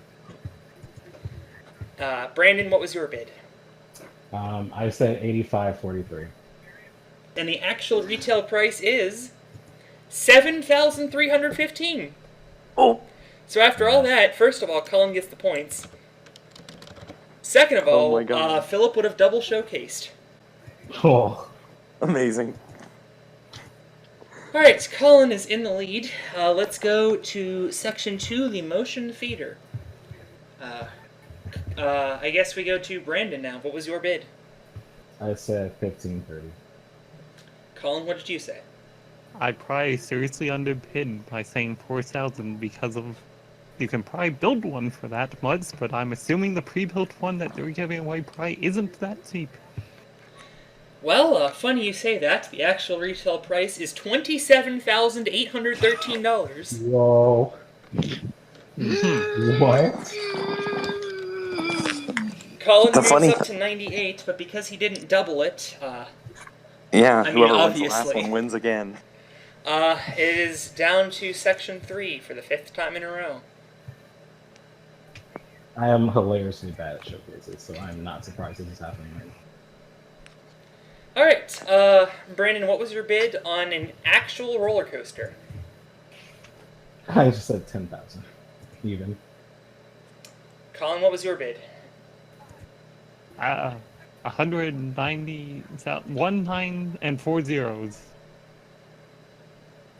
S1: Brandon, what was your bid?
S2: I said 85.43.
S1: And the actual retail price is 7,315.
S5: Oh.
S1: So after all that, first of all, Collin gets the points. Second of all,
S5: my God.
S1: Philip would have double showcased.
S2: Oh.
S5: Amazing.
S1: All right, Collin is in the lead. Let's go to Section 2, the motion theater. I guess we go to Brandon now. What was your bid?
S2: I said 15.30.
S1: Collin, what did you say?
S3: I probably seriously underbid by saying 4,000 because of you can probably build one for that much, but I'm assuming the pre-built one that they're giving away probably isn't that cheap.
S1: Well, funny you say that. The actual retail price is $27,813.
S2: Whoa. What?
S1: Collin
S5: The
S1: moves
S5: funny-
S1: up to 98, but because he didn't double it,
S5: Yeah,
S1: I mean,
S5: whoever wins the last
S1: obviously.
S5: one wins again.
S1: it is down to Section 3 for the 5th time in a row.
S2: I am hilariously bad at showcases, so I'm not surprised this is happening right now.
S1: Alright, Brandon, what was your bid on an actual roller coaster?
S2: I just said 10,000. Even.
S1: Collin, what was your bid?
S3: 190, 19 and 4 zeros.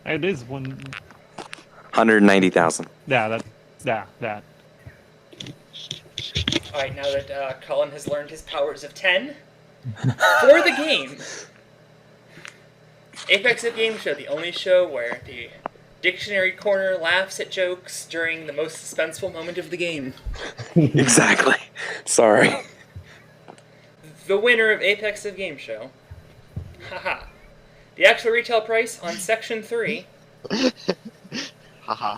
S3: It is one.
S5: 190,000.
S3: Yeah, that.
S1: Alright, now that Collin has learned his powers of 10, for the game, Apex of Game Show, the only show where the dictionary corner laughs at jokes during the most suspenseful moment of the game.
S5: Exactly. Sorry.
S1: The winner of Apex of Game Show. Haha. The actual retail price on Section 3,
S4: Haha.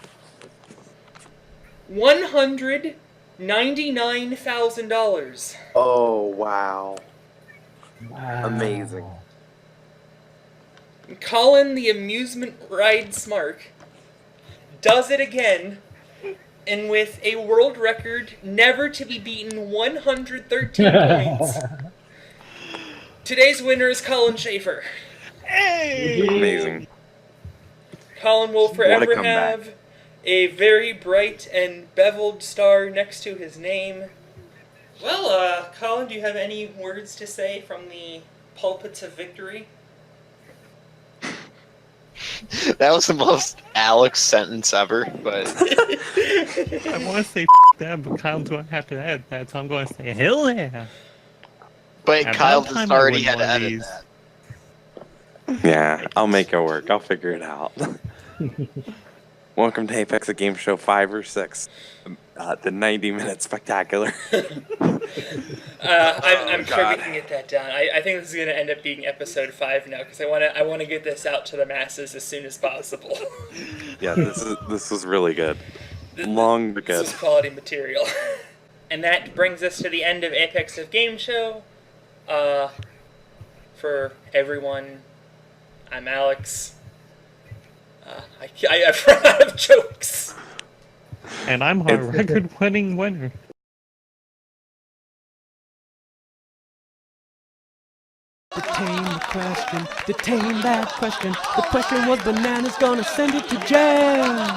S1: $199,000.
S5: Oh, wow.
S2: Wow.
S5: Amazing.
S1: Collin, the amusement ride smark, does it again, and with a world record never to be beaten 113 points. Today's winner is Collin Schaefer.
S5: Amazing.
S1: Collin will
S5: What a
S1: forever
S5: comeback.
S1: have a very bright and beveled star next to his name. Well, Collin, do you have any words to say from the pulpits of victory?
S4: That was the most Alex sentence ever, but
S3: I want to say that, but Kyle's going to have to edit that, so I'm going to say hell yeah. About
S4: Kyle
S3: time
S4: just
S3: I
S4: already
S3: win
S4: had to
S3: one of
S4: edit
S3: these.
S4: that.
S5: Yeah, I'll make it work. I'll figure it out. Welcome to Apex, a game show 5 or 6. The 90-minute spectacular.
S1: I'm sure we
S5: God.
S1: can get that done. I think this is going to end up being episode 5 now, because I want to get this out to the masses as soon as possible.
S5: Yeah, this was really good. Long but good.
S1: This is quality material. And that brings us to the end of Apex of Game Show. For everyone, I'm Alex. I've run out of jokes.
S3: And I'm a record-winning winner.
S8: Detain the question, detain that question. The question was bananas gonna send it to jail.